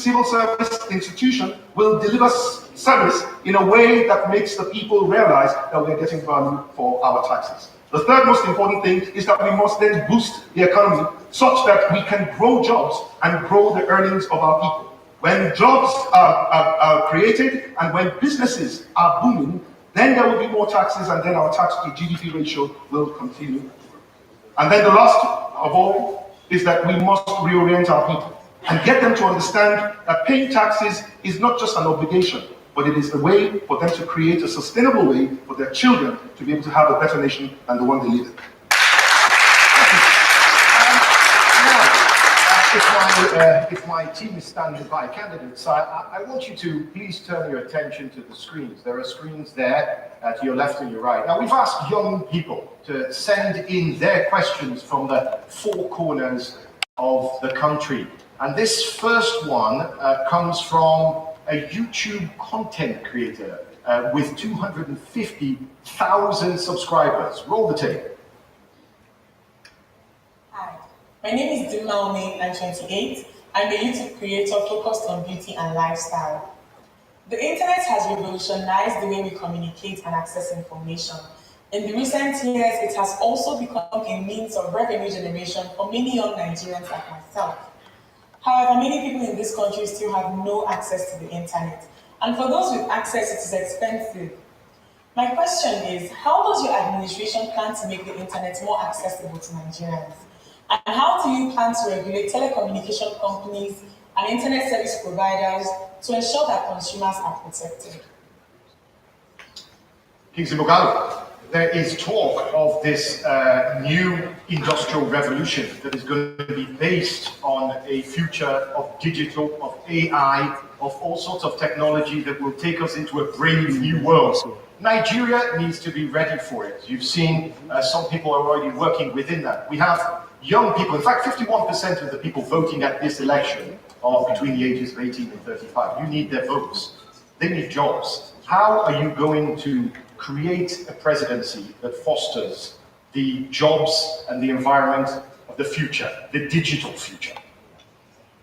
civil service institution will deliver service in a way that makes the people realize that we're getting value for our taxes. The third most important thing is that we must then boost the economy such that we can grow jobs and grow the earnings of our people. When jobs are created and when businesses are booming, then there will be more taxes, and then our tax to GDP ratio will continue. And then the last of all is that we must reorient our people and get them to understand that paying taxes is not just an obligation, but it is a way for them to create a sustainable way for their children to be able to have a better nation than the one they live in. If my team is standing by, candidates, I want you to please turn your attention to the screens. There are screens there to your left and your right. Now, we've asked young people to send in their questions from the four corners of the country. And this first one comes from a YouTube content creator with 250,000 subscribers. Roll the tape. My name is Dimaone, I'm 28. I'm a YouTube creator focused on beauty and lifestyle. The internet has revolutionized the way we communicate and access information. In the recent years, it has also become a means of revenue generation for many young Nigerians like myself. However, many people in this country still have no access to the internet. And for those with access, it is expensive. My question is, how does your administration plan to make the internet more accessible to Nigerians? And how do you plan to regulate telecommunication companies and internet service providers to ensure that consumers are protected? Kingsley Moghalu, there is talk of this new industrial revolution that is going to be based on a future of digital, of AI, of all sorts of technology that will take us into a brave new world. Nigeria needs to be ready for it. You've seen some people are already working within that. We have young people, in fact 51% of the people voting at this election are between the ages of 18 and 35. You need their votes. They need jobs. How are you going to create a presidency that fosters the jobs and the environment of the future, the digital future?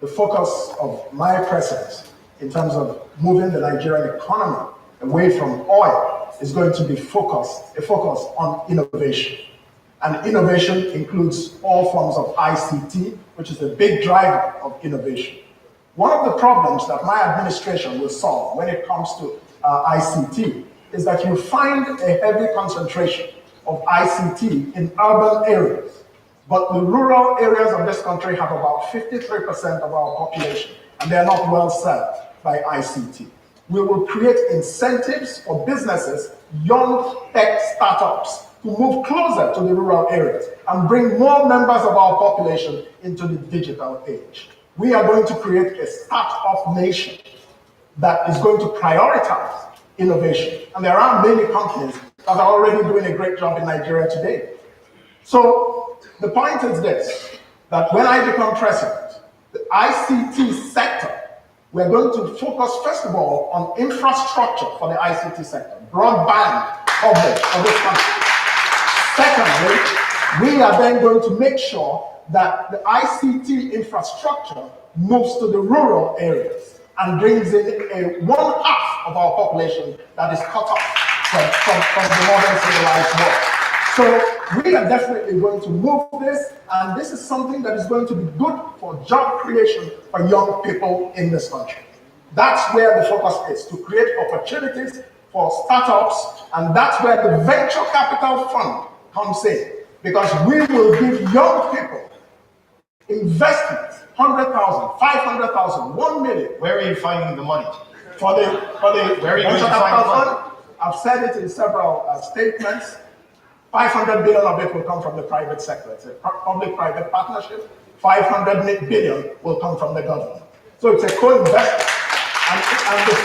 The focus of my presidency in terms of moving the Nigerian economy away from oil is going to be a focus on innovation. And innovation includes all forms of ICT, which is a big driver of innovation. One of the problems that my administration will solve when it comes to ICT is that you find a heavy concentration of ICT in urban areas, but the rural areas of this country have about 53% of our population, and they're not well served by ICT. We will create incentives for businesses, young tech startups, to move closer to the rural areas and bring more members of our population into the digital age. We are going to create a start-up nation that is going to prioritize innovation. And there are many companies that are already doing a great job in Nigeria today. So the point is this, that when I become president, the ICT sector, we're going to focus, first of all, on infrastructure for the ICT sector, broadband coverage for this country. Secondly, we are then going to make sure that the ICT infrastructure moves to the rural areas and brings in one-half of our population that is cut off from the modern civilized world. So we are definitely going to move this, and this is something that is going to be good for job creation for young people in this country. That's where the focus is, to create opportunities for startups, and that's where the venture capital fund comes in, because we will give young people investments, 100,000, 500,000, 1 million. Where are you finding the money? For the Where are you venture going to find capital the money? fund, I've said it in several statements. 500 billion of it will come from the private sector. It's a public-private partnership. 500 billion will come from the government. So it's a co-investment. And the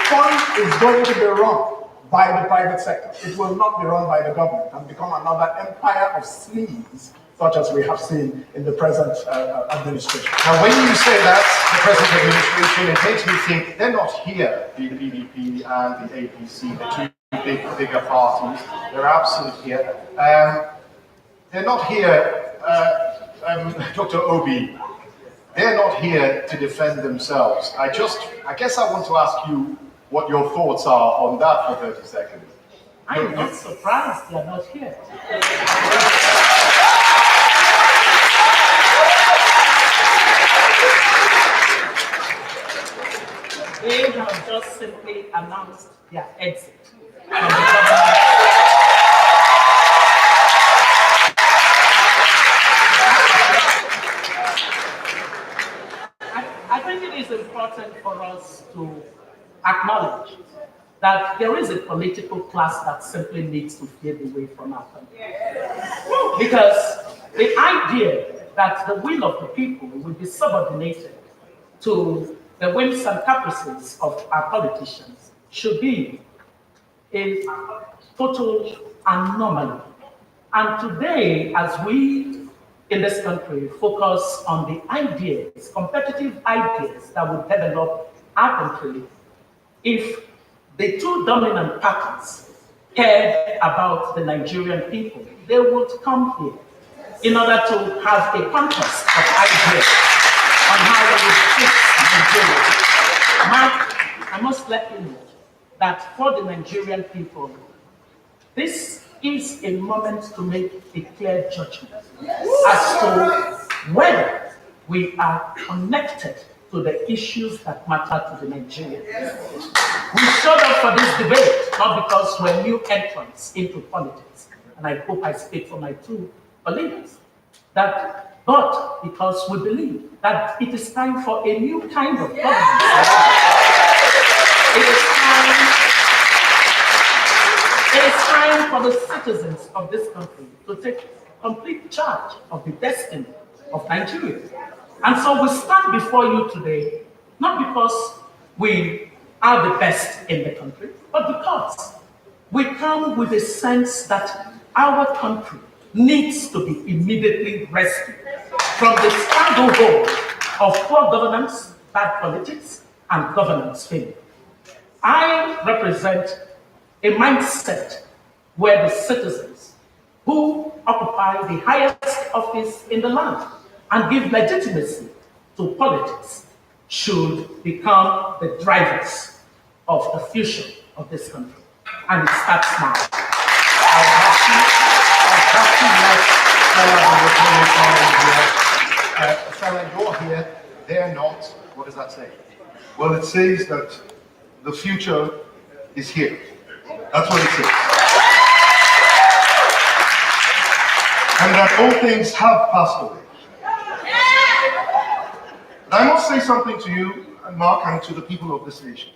fund is going to be run by the private sector. It will not be run by the government and become another empire of sleaze, such as we have seen in the present administration. Now, when you say that, the present administration, it makes me think they're not here, the PDP and the APC, the two bigger parties. They're absent here. They're not here, Dr. Obi. they're not here to defend themselves. I guess I want to ask you what your thoughts are on that for 30 seconds. I'm not surprised they're not here. They have just simply announced their exit from the government. I think it is important for us to acknowledge that there is a political class that simply needs to fade away from our country. Because the idea that the will of the people will be subordinated to the whims and caprices of our politicians should be a total anomaly. And today, as we in this country focus on the ideas, competitive ideas that would develop our country, if the two dominant parties cared about the Nigerian people, they would come here in order to have a contest of ideas on how we would fix Nigeria. Mark, I must let you know that for the Nigerian people, this is a moment to make a clear judgment as to whether we are connected to the issues that matter to the Nigerians. We showed up for this debate not because we're new entrants into politics, and I hope I speak for my two colleagues, but because we believe that it is time for a new kind of government. It is time for the citizens of this country to take complete charge of the destiny of Nigeria. And so we stand before you today, not because we are the best in the country, but because we come with a sense that our country needs to be immediately rescued from the stranglehold of poor governance, bad politics, and governance failure. I represent a mindset where the citizens who occupy the highest office in the land and give legitimacy to politics should become the drivers of the future of this country. And it starts now. Sarah, you're here, they're not. What does that say? Well, it says that the future is here. That's what it says. And that all things have passed away. And I must say something to you, and Mark, and to the people of this nation.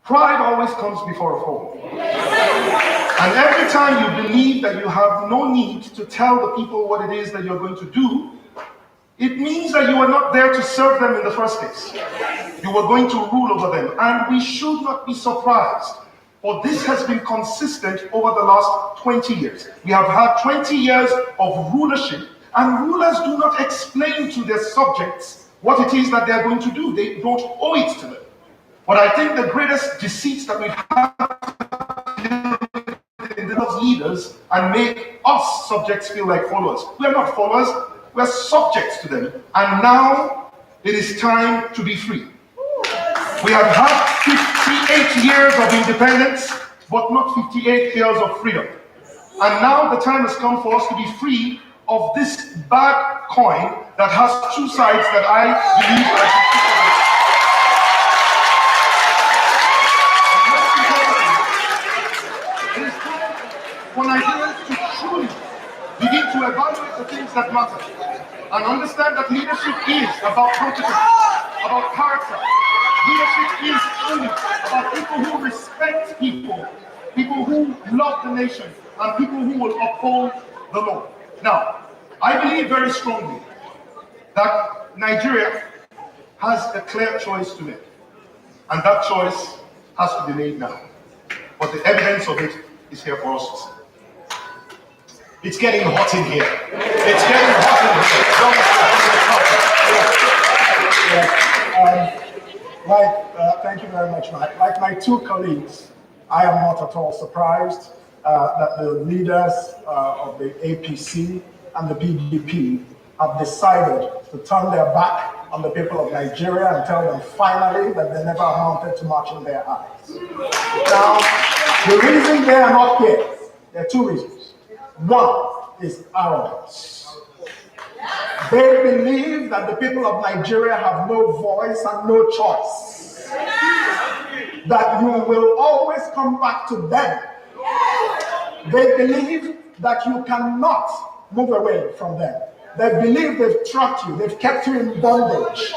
Pride always comes before a fall. And every time you believe that you have no need to tell the people what it is that you're going to do, it means that you are not there to serve them in the first place. You were going to rule over them. And we should not be surprised, for this has been consistent over the last 20 years. We have had 20 years of rulership, and rulers do not explain to their subjects what it is that they're going to do. They don't owe it to them. But I think the greatest deceit that we have in those leaders and make us subjects feel like followers. We are not followers, we are subjects to them. And now it is time to be free. We have had 58 years of independence, but not 58 years of freedom. And now the time has come for us to be free of this bad coin that has two sides that I believe are for Nigerians to truly begin to evaluate the things that matter and understand that leadership is about competence, about character. Leadership is truly about people who respect people, people who love the nation, and people who will uphold the law. Now, I believe very strongly that Nigeria has a clear choice to make, and that choice has to be made now. But the evidence of it is here for us to see. It's getting hot in here. It's getting hot in here. Thank you very much, Mike. Like my two colleagues, I am not at all surprised that the leaders of the APC and the PDP have decided to turn their back on the people of Nigeria and tell them finally that they never amounted to much in their eyes. Now, the reason they are not here, there are two reasons. One is arrogance. They believe that the people of Nigeria have no voice and no choice. That you will always come back to them. They believe that you cannot move away from them. They believe they've trapped you, they've kept you in bondage.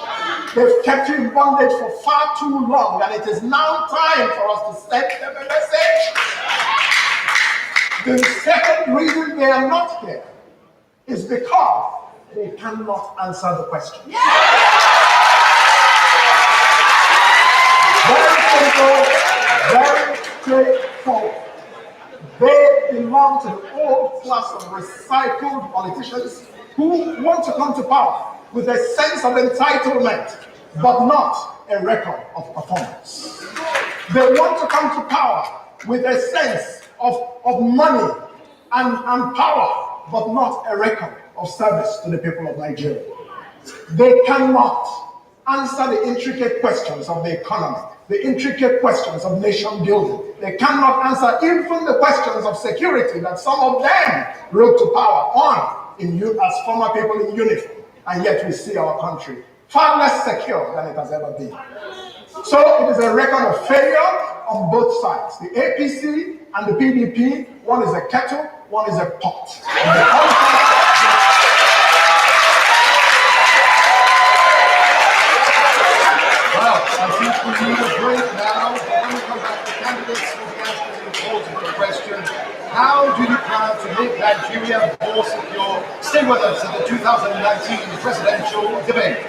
They've kept you in bondage for far too long, and it is now time for us to send them a message. The second reason they are not here is because they cannot answer the question. Very simple, very straightforward. They belong to the old class of recycled politicians who want to come to power with a sense of entitlement, but not a record of performance. They want to come to power with a sense of money and power, but not a record of service to the people of Nigeria. They cannot answer the intricate questions of the economy, the intricate questions of nation building. They cannot answer even the questions of security that some of them rode to power on as former people in uniform. And yet we see our country far less secure than it has ever been. So it is a record of failure on both sides. The APC and the PDP, one is a kettle, one is a pot. Well, I think we need a break now. When we come back, the candidates will be asking the ultimate question: how do you plan to make Nigeria more secure? Stay with us at the 2019 presidential debate.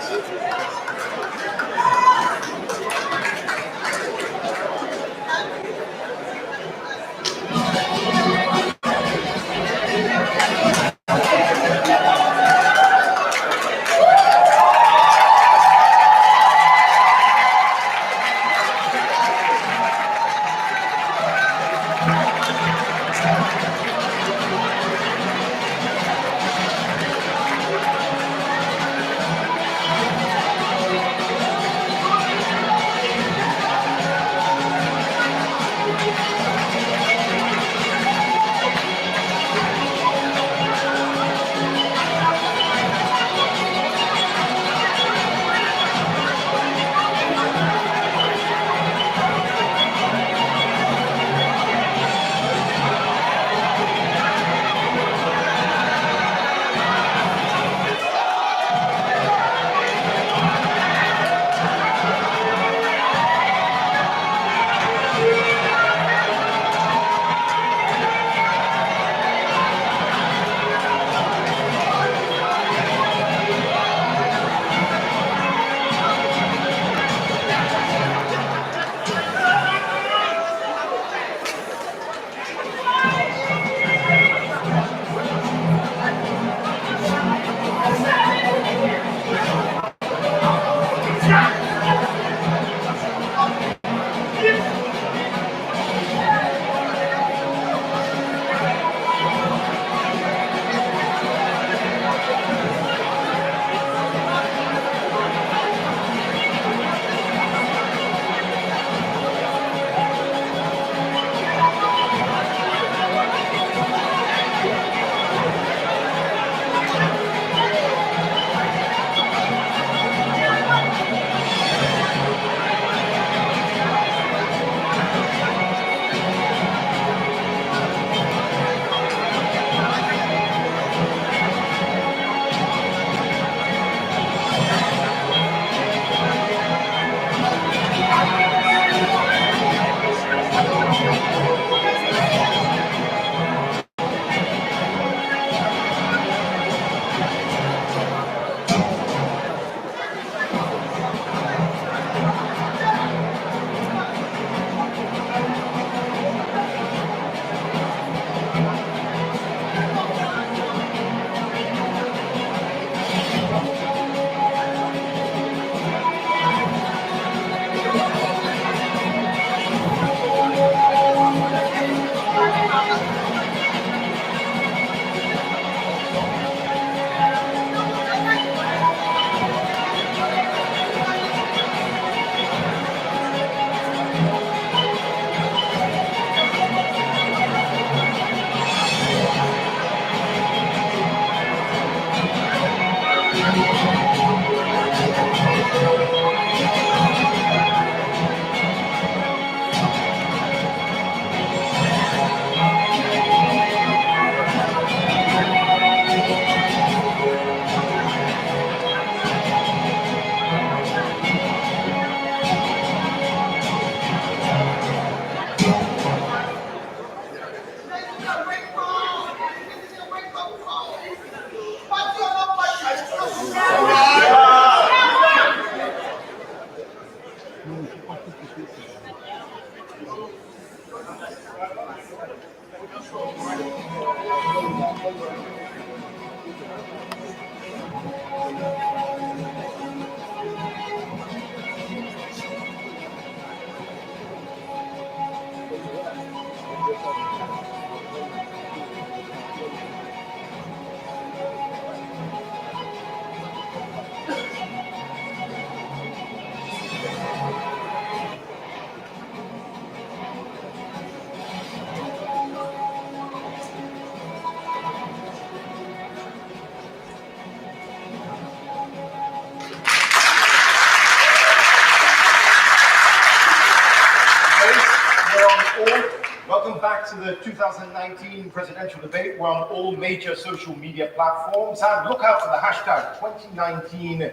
Welcome back to the 2019 presidential debate. We're on all major social media platforms, and look out for the hashtag 2019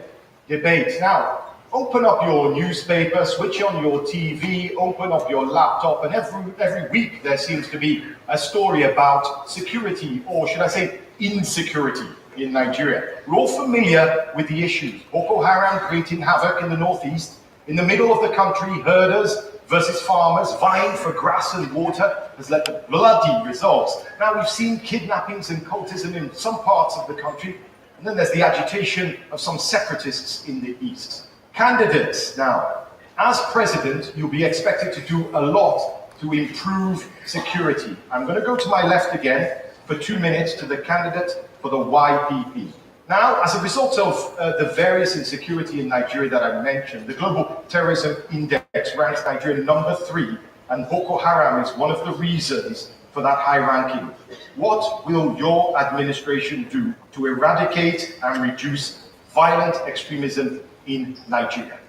debate. Now, open up your newspaper, switch on your TV, open up your laptop, and every week there seems to be a story about security, or should I say insecurity, in Nigeria. We're all familiar with the issues. Boko Haram creating havoc in the northeast. In the middle of the country, herders versus farmers vying for grass and water has led to bloody results. Now, we've seen kidnappings and cultism in some parts of the country, and then there's the agitation of some separatists in the east. Candidates now, as president, you'll be expected to do a lot to improve security. I'm going to go to my left again for 2 minutes to the candidate for the YPP. Now, as a result of the various insecurity in Nigeria that I mentioned, the Global Terrorism Index ranks Nigeria number 3, and Boko Haram is one of the reasons for that high ranking. What will your administration do to eradicate and reduce violent extremism in Nigeria?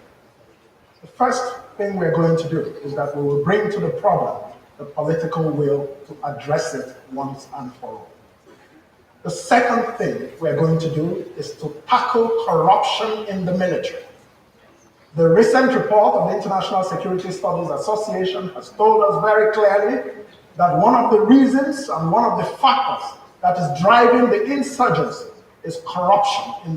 The first thing we're going to do is that we will bring to the problem the political will to address it once and for all. The second thing we're going to do is to tackle corruption in the military. The recent report of the International Security Studies Association has told us very clearly that one of the reasons and one of the factors that is driving the insurgency is corruption in the